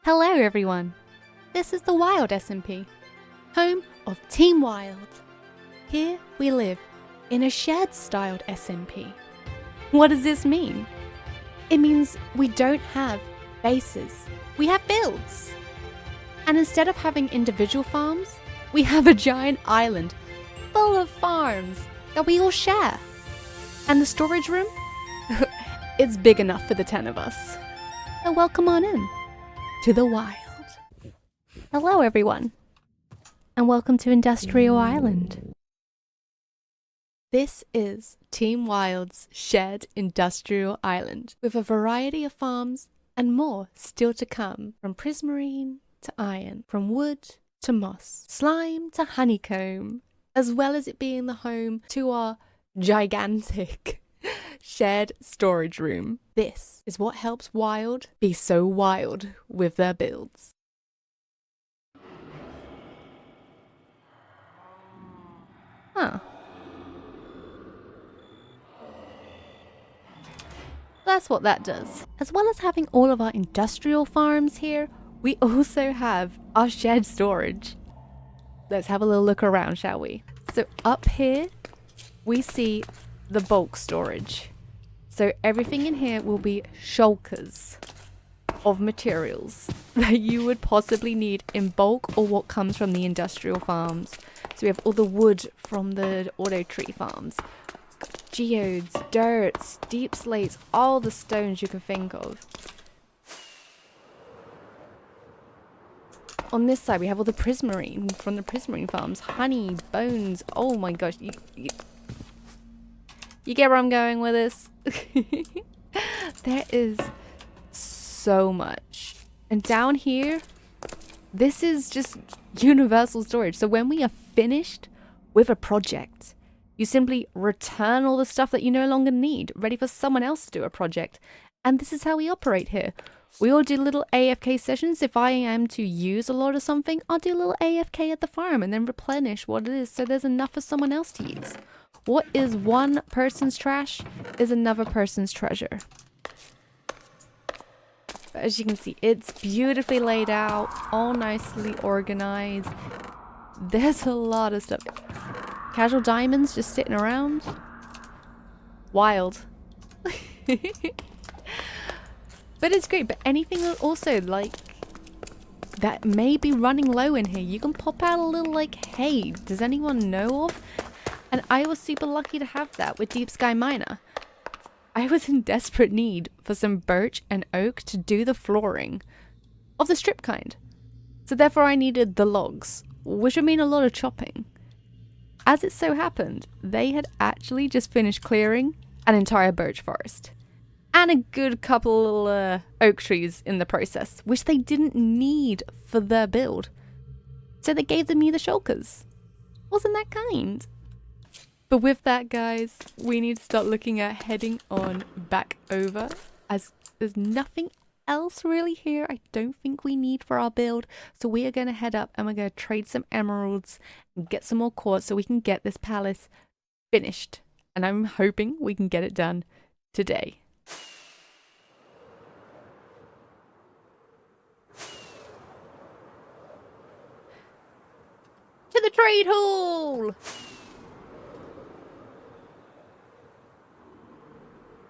Hello everyone, this is the Wild SMP, home of Team Wild. Here we live in a shared styled SMP. What does this mean? It means we don't have bases, we have builds. And instead of having individual farms, we have a giant island full of farms that we all share. And the storage room? It's big enough for the 10 of us. So welcome on in to the wild. Hello everyone, and welcome to Industrial Island. This is Team Wild's shared industrial island, with a variety of farms and more still to come, from prismarine to iron, from wood to moss, slime to honeycomb, as well as it being the home to our gigantic shared storage room. This is what helps Wild be so wild with their builds. Huh. That's what that does. As well as having all of our industrial farms here, we also have our shared storage. Let's have a little look around, shall we? So up here, we see the bulk storage. So everything in here will be shulkers of materials that you would possibly need in bulk or what comes from the industrial farms. So we have all the wood from the auto tree farms, geodes, dirts, deep slates, all the stones you can think of. On this side we have all the prismarine from the prismarine farms, honey, bones. Oh my gosh, you get where I'm going with this? There is so much. And down here, this is just universal storage. So when we are finished with a project, you simply return all the stuff that you no longer need, ready for someone else to do a project. And this is how we operate here. We all do little AFK sessions. If I am to use a lot of something, I'll do a little AFK at the farm and then replenish what it is so there's enough for someone else to use. What is one person's trash is another person's treasure. But as you can see, it's beautifully laid out, all nicely organized. There's a lot of stuff. Casual diamonds just sitting around. Wild. But it's great. But anything also like that may be running low in here, you can pop out a little like, hey, does anyone know of? And I was super lucky to have that with Deep Sky Miner. I was in desperate need for some birch and oak to do the flooring of the strip kind. So therefore I needed the logs, which would mean a lot of chopping. As it so happened, they had actually just finished clearing an entire birch forest. And a good couple oak trees in the process, which they didn't need for their build. So they gave me the shulkers. Wasn't that kind? But with that, guys, we need to start looking at heading on back over, as there's nothing else really here I don't think we need for our build. So we are going to head up and we're going to trade some emeralds and get some more quartz so we can get this palace finished. And I'm hoping we can get it done today. To the trade hall!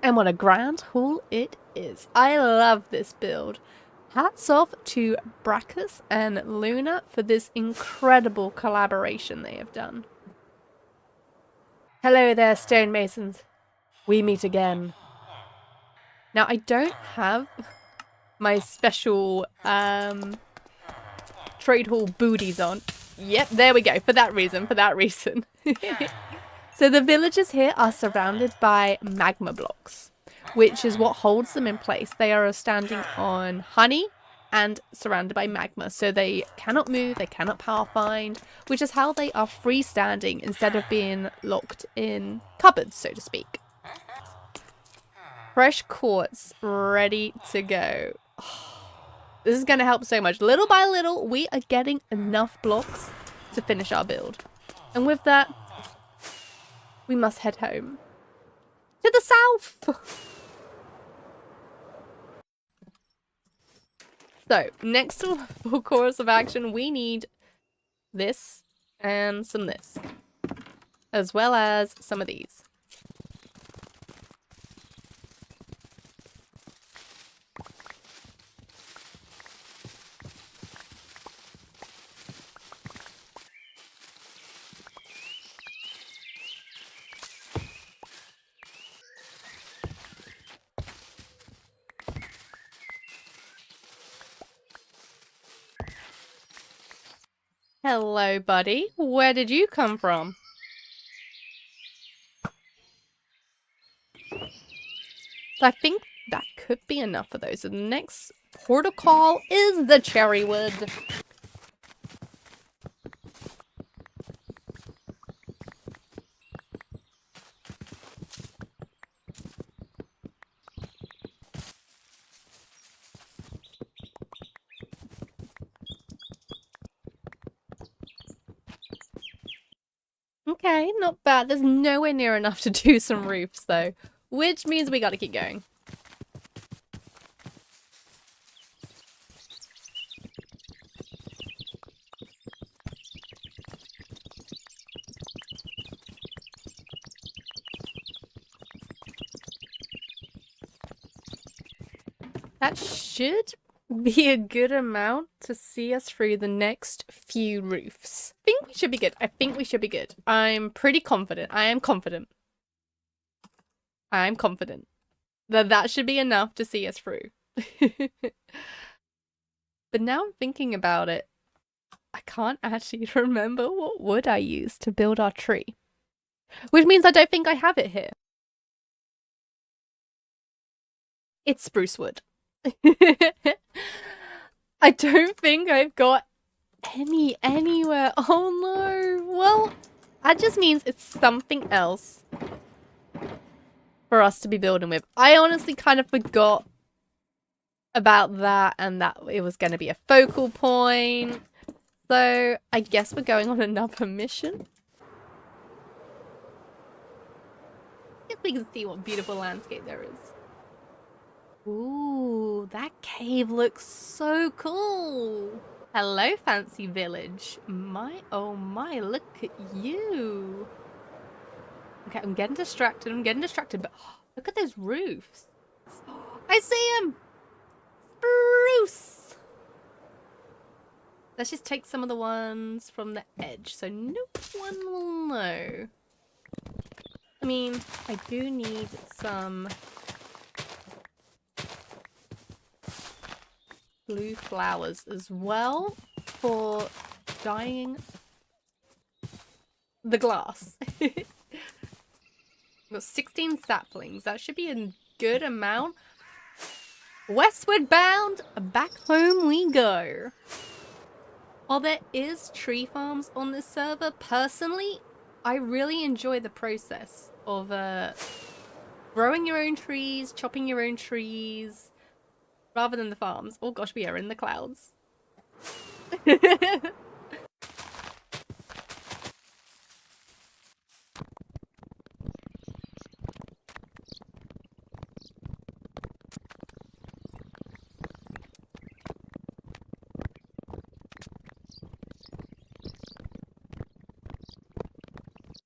And what a grand haul it is. I love this build. Hats off to Brackus and Luna for this incredible collaboration they have done. Hello there, stonemasons. We meet again. Now, I don't have my special trade hall booties on. Yep, there we go. For that reason. So the villagers here are surrounded by magma blocks, which is what holds them in place. They are standing on honey and surrounded by magma, so they cannot move, they cannot power find, which is how they are freestanding instead of being locked in cupboards, so to speak. Fresh quartz ready to go. This is going to help so much. Little by little, we are getting enough blocks to finish our build. And with that, we must head home. To the south! So, next full course of action, we need this and some this. As well as some of these. Hello, buddy. Where did you come from? So I think that could be enough for those. So the next protocol is the cherry wood. Okay, not bad. There's nowhere near enough to do some roofs, though. Which means we gotta keep going. That should be a good amount to see us through the next few roofs. I think we should be good. I think we should be good. I'm pretty confident. I am confident. I'm confident that that should be enough to see us through. But now I'm thinking about it, I can't actually remember what wood I used to build our tree. Which means I don't think I have it here. It's spruce wood. I don't think I've got any anywhere. Oh no. Well, that just means it's something else for us to be building with. I honestly kind of forgot about that and that it was going to be a focal point. So I guess we're going on another mission. If we can see what beautiful landscape there is. Ooh, that cave looks so cool. Hello, fancy village. My, oh my, look at you. Okay, I'm getting distracted, but oh, look at those roofs. I see him. Spruce. Let's just take some of the ones from the edge so no one will know. I mean, I do need some blue flowers as well for dyeing the glass. We've got 16 saplings. That should be a good amount. Westward bound, back home we go. While there is tree farms on this server, personally, I really enjoy the process of growing your own trees, chopping your own trees, rather than the farms. Oh gosh, we are in the clouds.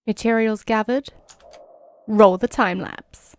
Materials gathered. Roll the time lapse.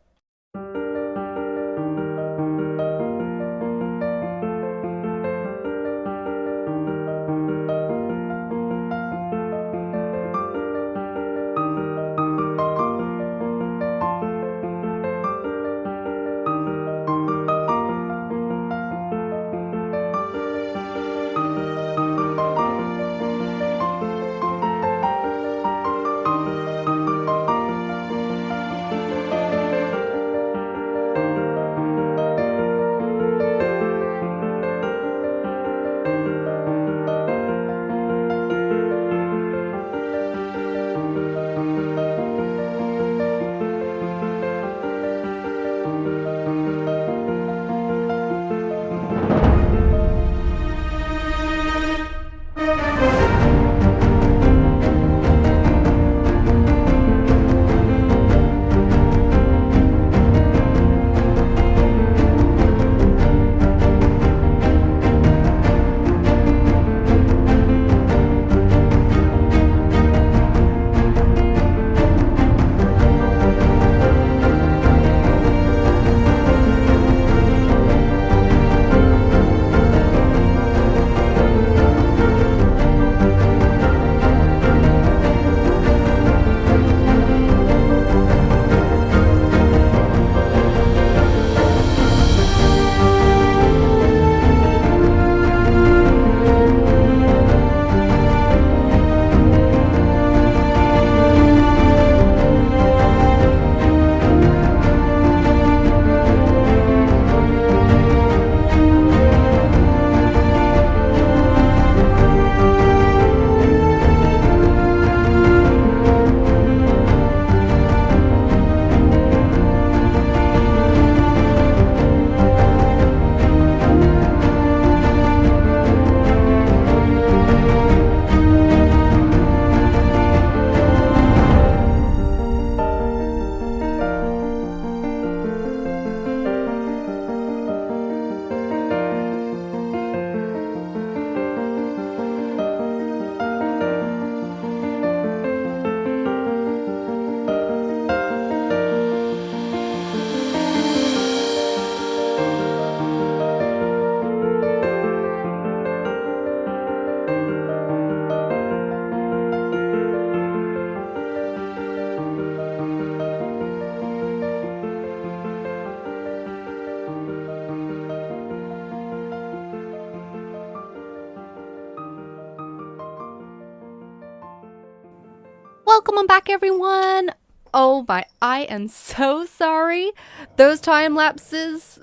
Welcome on back, everyone. Oh my, I am so sorry. Those time lapses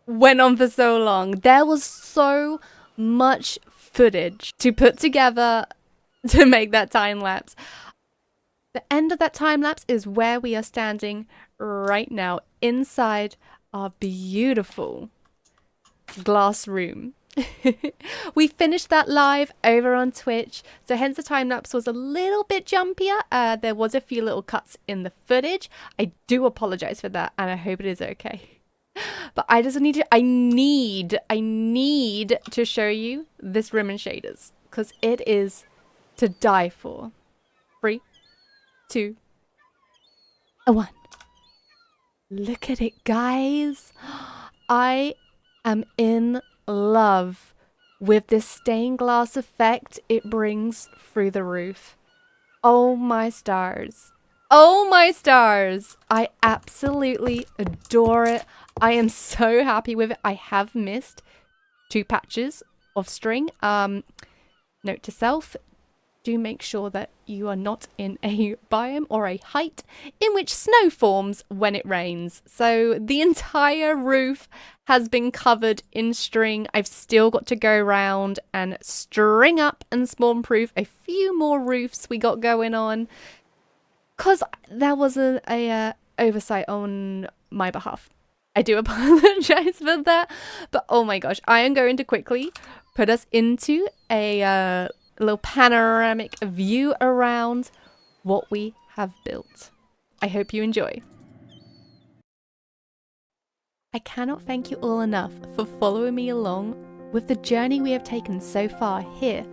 went on for so long. There was so much footage to put together to make that time lapse. The end of that time lapse is where we are standing right now, inside our beautiful glass room. We finished that live over on Twitch, so hence the time lapse was a little bit jumpier. There was a few little cuts in the footage. I do apologize for that, and I hope it is okay. But I just need to, I need to show you this ribbon shaders, because it is to die for. 3, 2, 1. Look at it, guys. I am in love with this stained glass effect it brings through the roof. Oh my stars. Oh my stars. I absolutely adore it. I am so happy with it. I have missed 2 patches of string. Note to self, do make sure that you are not in a biome or a height in which snow forms when it rains. So the entire roof has been covered in string. I've still got to go around and string up and spawn proof a few more roofs we got going on, because there was a oversight on my behalf. I do apologize for that, but oh my gosh, I am going to quickly put us into a little panoramic view around what we have built. I hope you enjoy. I cannot thank you all enough for following me along with the journey we have taken so far here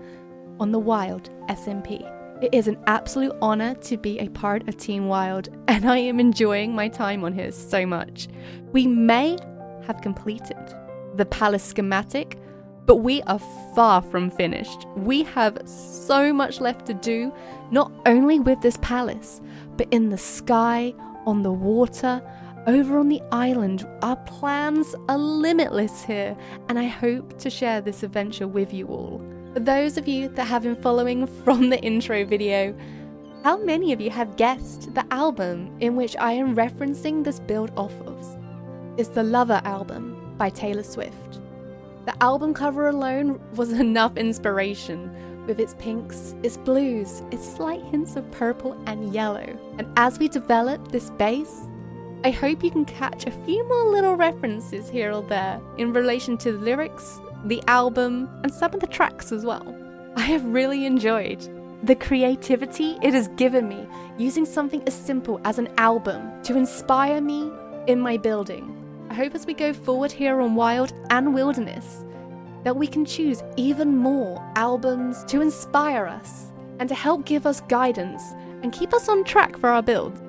on the Wild SMP. It is an absolute honor to be a part of Team Wild, and I am enjoying my time on here so much. We may have completed the palace schematic, but we are far from finished. We have so much left to do, not only with this palace, but in the sky, on the water, over on the island. Our plans are limitless here, and I hope to share this adventure with you all. For those of you that have been following from the intro video, how many of you have guessed the album in which I am referencing this build off of? It's the Lover album by Taylor Swift. The album cover alone was enough inspiration, with its pinks, its blues, its slight hints of purple and yellow. And as we develop this base, I hope you can catch a few more little references here or there in relation to the lyrics, the album, and some of the tracks as well. I have really enjoyed the creativity it has given me using something as simple as an album to inspire me in my building. I hope as we go forward here on Wild and Wilderness that we can choose even more albums to inspire us and to help give us guidance and keep us on track for our builds.